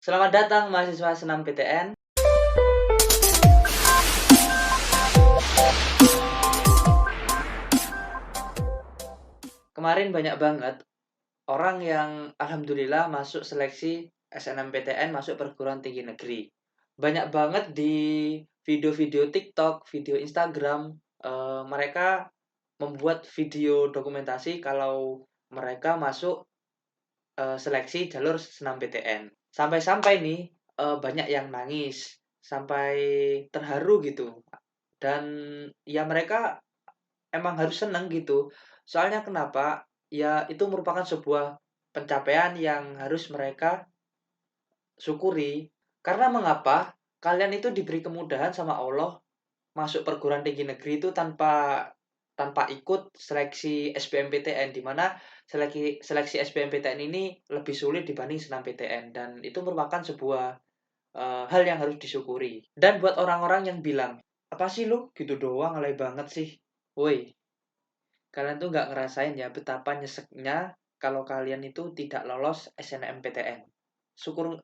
Selamat datang mahasiswa senam PTN. Kemarin banyak banget orang yang alhamdulillah masuk seleksi SNMPTN, masuk perguruan tinggi negeri. Banyak banget di video-video TikTok, video Instagram, mereka membuat video dokumentasi kalau mereka masuk seleksi jalur senam PTN. Sampai-sampai nih banyak yang nangis, sampai terharu gitu. Dan ya mereka emang harus seneng gitu. Soalnya kenapa? Ya itu merupakan sebuah pencapaian yang harus mereka syukuri. Karena mengapa? Kalian itu diberi kemudahan sama Allah masuk perguruan tinggi negeri itu tanpa tanpa ikut seleksi SBMPTN, di mana seleksi SBMPTN ini lebih sulit dibanding senam PTN, dan itu merupakan sebuah hal yang harus disyukuri. Dan buat orang-orang yang bilang, apa sih lu gitu doang, alay banget sih. Woi, kalian tuh nggak ngerasain ya betapa nyeseknya kalau kalian itu tidak lolos SNMPTN. Syukur,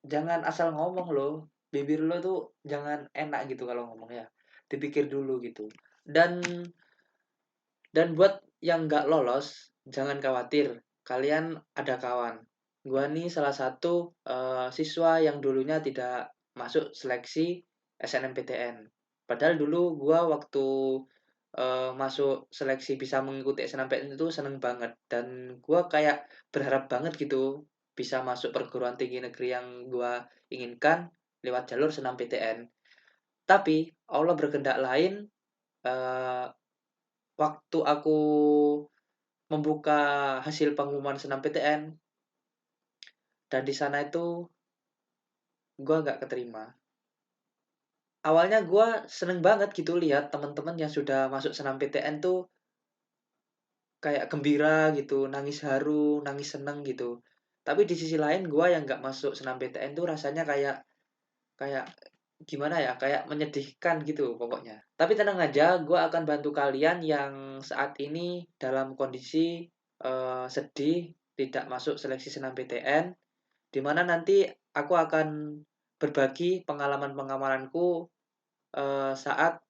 jangan asal ngomong loh. Bibir lo tuh jangan enak gitu kalau ngomong ya. Dipikir dulu gitu. Dan buat yang nggak lolos, jangan khawatir. Kalian ada kawan. Gua nih salah satu siswa yang dulunya tidak masuk seleksi SNMPTN. Padahal dulu gua waktu masuk seleksi bisa mengikuti SNMPTN itu seneng banget, dan gua kayak berharap banget gitu bisa masuk perguruan tinggi negeri yang gua inginkan lewat jalur SNMPTN. Tapi Allah berkehendak lain. eh, Waktu aku membuka hasil pengumuman senam PTN, dan di sana itu gue nggak keterima. Awalnya gue seneng banget gitu lihat teman-teman yang sudah masuk senam PTN tuh kayak gembira gitu, nangis haru, nangis seneng gitu. Tapi di sisi lain gue yang nggak masuk senam PTN tuh rasanya kayak kayak gimana ya, kayak menyedihkan gitu pokoknya. Tapi tenang aja, gue akan bantu kalian yang saat ini dalam kondisi sedih tidak masuk seleksi senam PTN, di mana nanti aku akan berbagi pengalaman-pengalamanku saat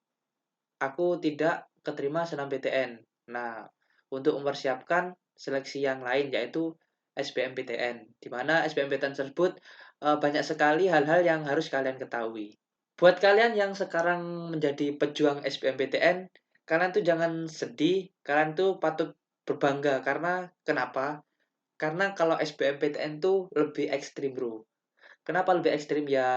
aku tidak keterima senam PTN. Nah, untuk mempersiapkan seleksi yang lain yaitu SBMPTN, di mana SBMPTN tersebut banyak sekali hal-hal yang harus kalian ketahui. Buat kalian yang sekarang menjadi pejuang SBMPTN, kalian tuh jangan sedih, kalian tuh patut berbangga. Karena kenapa? Karena kalau SBMPTN tuh lebih ekstrim, bro. Kenapa lebih ekstrim? Ya,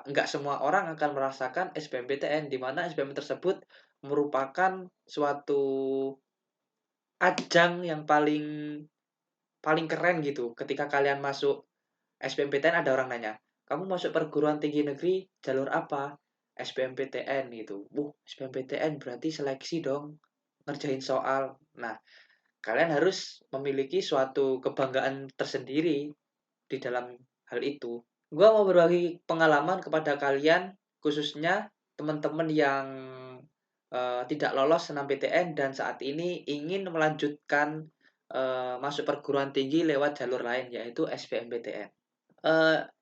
nggak semua orang akan merasakan SBMPTN, di mana SBM tersebut merupakan suatu ajang yang paling paling keren gitu. Ketika kalian masuk SBMPTN, ada orang nanya, kamu masuk perguruan tinggi negeri jalur apa? SBMPTN gitu. SBMPTN berarti seleksi dong, ngerjain soal. Nah, kalian harus memiliki suatu kebanggaan tersendiri di dalam hal itu. Gua mau berbagi pengalaman kepada kalian, khususnya teman-teman yang tidak lolos senam PTN dan saat ini ingin melanjutkan masuk perguruan tinggi lewat jalur lain, yaitu SBMPTN.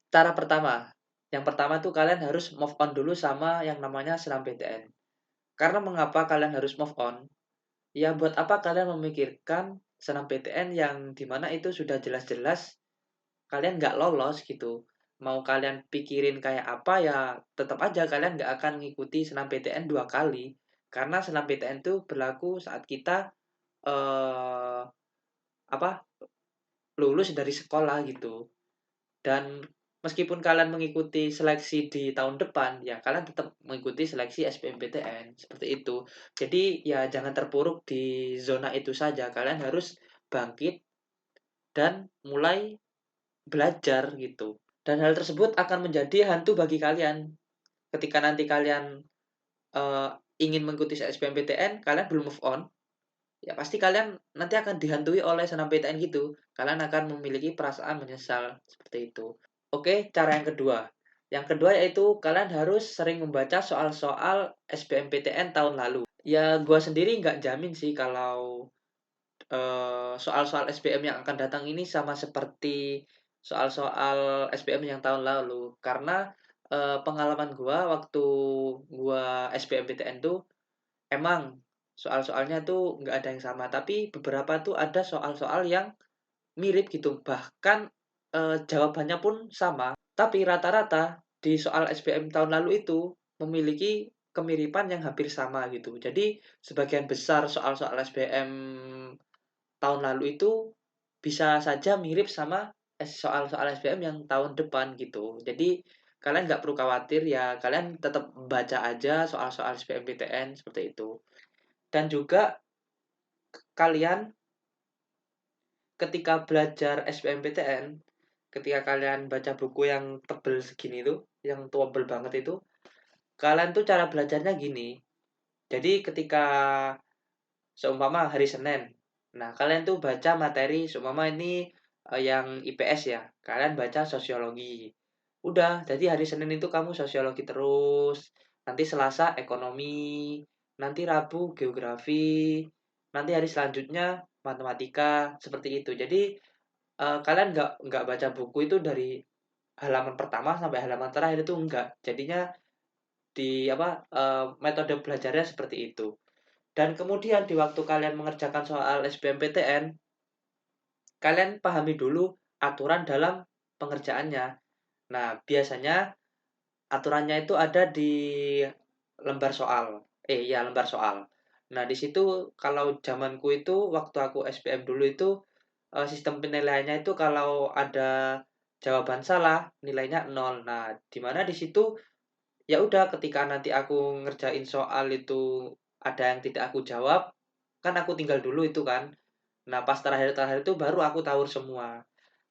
Cara pertama, yang pertama tuh kalian harus move on dulu sama yang namanya senam PTN. Karena mengapa kalian harus move on? Ya buat apa kalian memikirkan senam PTN yang dimana itu sudah jelas-jelas kalian nggak lolos gitu. Mau kalian pikirin kayak apa, ya tetap aja kalian nggak akan ngikuti senam PTN dua kali. Karena senam PTN itu berlaku saat kita eh, apa lulus dari sekolah gitu. Dan meskipun kalian mengikuti seleksi di tahun depan, ya kalian tetap mengikuti seleksi SBMPTN seperti itu. Jadi ya jangan terpuruk di zona itu saja. Kalian harus bangkit dan mulai belajar gitu. Dan hal tersebut akan menjadi hantu bagi kalian. Ketika nanti kalian eh, ingin mengikuti SBMPTN, kalian belum move on, ya pasti kalian nanti akan dihantui oleh senam PTN gitu. Kalian akan memiliki perasaan menyesal seperti itu. Oke, cara yang kedua. Yang kedua yaitu kalian harus sering membaca soal-soal SBMPTN tahun lalu. Ya, gua sendiri nggak jamin sih kalau soal-soal SBM yang akan datang ini sama seperti soal-soal SBM yang tahun lalu. Karena pengalaman gua waktu gua SBMPTN tuh emang soal-soalnya tuh nggak ada yang sama, tapi beberapa tuh ada soal-soal yang mirip gitu. Bahkan jawabannya pun sama, tapi rata-rata di soal SBM tahun lalu itu memiliki kemiripan yang hampir sama gitu. Jadi sebagian besar soal-soal SBM tahun lalu itu bisa saja mirip sama soal-soal SBM yang tahun depan gitu. Jadi kalian nggak perlu khawatir ya, kalian tetap baca aja soal-soal SBMPTN seperti itu. Dan juga kalian ketika belajar SBMPTN, ketika kalian baca buku yang tebel segini tuh, yang tebel banget itu, kalian tuh cara belajarnya gini. Jadi ketika seumpama hari Senin, nah kalian tuh baca materi, seumpama ini yang IPS ya, kalian baca sosiologi. Udah, jadi hari Senin itu kamu sosiologi terus, nanti Selasa ekonomi, nanti Rabu geografi, nanti hari selanjutnya matematika, seperti itu. Jadi kalian nggak baca buku itu dari halaman pertama sampai halaman terakhir itu enggak. Jadinya di apa metode belajarnya seperti itu. Dan kemudian di waktu kalian mengerjakan soal SBMPTN, kalian pahami dulu aturan dalam pengerjaannya. Nah, biasanya aturannya itu ada di lembar soal. Ya, lembar soal. Nah, di situ kalau zamanku itu waktu aku SBM dulu itu sistem penilaiannya itu kalau ada jawaban salah nilainya nol. Nah, di mana di situ ya udah ketika nanti aku ngerjain soal itu ada yang tidak aku jawab, kan aku tinggal dulu itu kan. Nah, pas terakhir-terakhir itu baru aku tahu semua.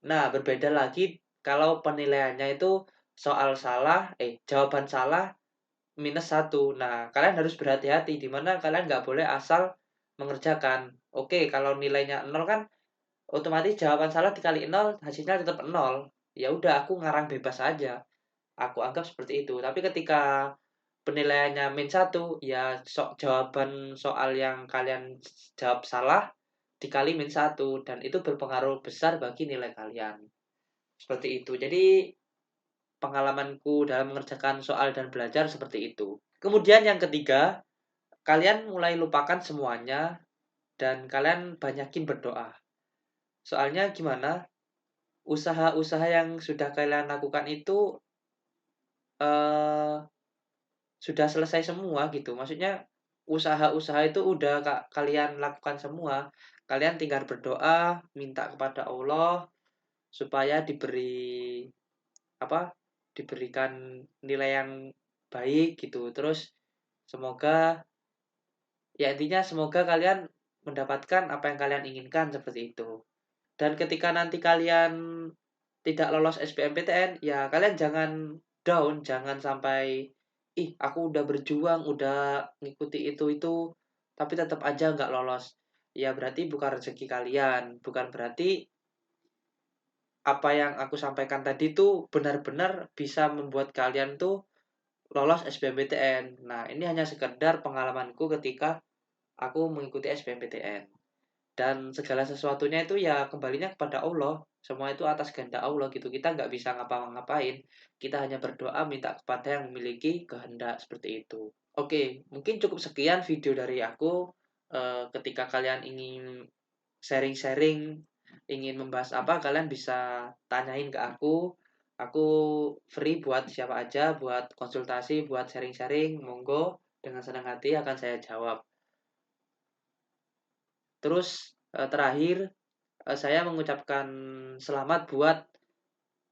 Nah, berbeda lagi kalau penilaiannya itu soal salah, jawaban salah minus satu. Nah, kalian harus berhati-hati di mana kalian nggak boleh asal mengerjakan. Oke, kalau nilainya nol kan otomatis jawaban salah dikali nol hasilnya tetap nol. Ya udah aku ngarang bebas aja. Aku anggap seperti itu. Tapi ketika penilaiannya min satu, ya jawaban soal yang kalian jawab salah dikali min satu, dan itu berpengaruh besar bagi nilai kalian. Seperti itu. Jadi pengalamanku dalam mengerjakan soal dan belajar seperti itu. Kemudian yang ketiga, kalian mulai lupakan semuanya dan kalian banyakin berdoa. Soalnya gimana? Usaha-usaha yang sudah kalian lakukan itu eh, sudah selesai semua gitu. Maksudnya usaha-usaha itu udah kalian lakukan semua. Kalian tinggal berdoa, minta kepada Allah supaya apa? Diberikan nilai yang baik gitu. Terus semoga ya intinya semoga kalian mendapatkan apa yang kalian inginkan seperti itu. Dan ketika nanti kalian tidak lolos SBMPTN, ya kalian jangan down, jangan sampai aku udah berjuang, udah ngikuti itu, tapi tetap aja nggak lolos. Ya berarti bukan rezeki kalian, bukan berarti apa yang aku sampaikan tadi tuh benar-benar bisa membuat kalian tuh lolos SBMPTN. Nah, ini hanya sekedar pengalamanku ketika aku mengikuti SBMPTN. Dan segala sesuatunya itu ya kembalinya kepada Allah. Semua itu atas kehendak Allah gitu. Kita nggak bisa ngapa-ngapain. Kita hanya berdoa minta kepada yang memiliki kehendak seperti itu. Oke, mungkin cukup sekian video dari aku. Ketika kalian ingin sharing-sharing, ingin membahas apa, kalian bisa tanyain ke aku. Aku free buat siapa aja, buat konsultasi, buat sharing-sharing. Monggo, dengan senang hati akan saya jawab. Terus terakhir saya mengucapkan selamat buat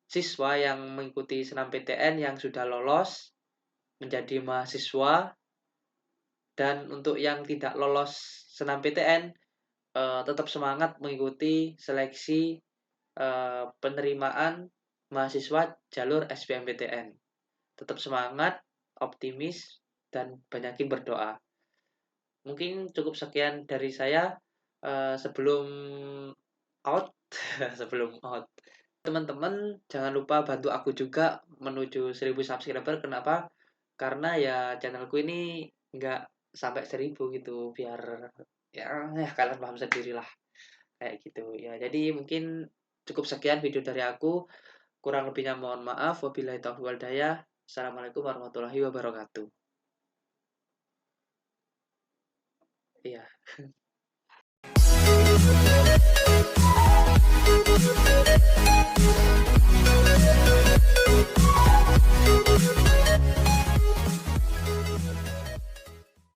siswa yang mengikuti senam PTN yang sudah lolos menjadi mahasiswa, dan untuk yang tidak lolos senam PTN tetap semangat mengikuti seleksi penerimaan mahasiswa jalur SBMPTN. Tetap semangat, optimis, dan banyakin berdoa. Mungkin cukup sekian dari saya sebelum out. Sebelum out. Teman-teman jangan lupa bantu aku juga menuju 1000 subscriber. Kenapa? Karena ya channelku ini nggak sampai 1000 gitu, biar ya kalian paham sendiri lah kayak gitu ya. Jadi mungkin Cukup sekian video dari aku. Kurang lebihnya mohon maaf. Wabillahi taufiq wal hidayah. Assalamualaikum warahmatullahi wabarakatuh. Iya.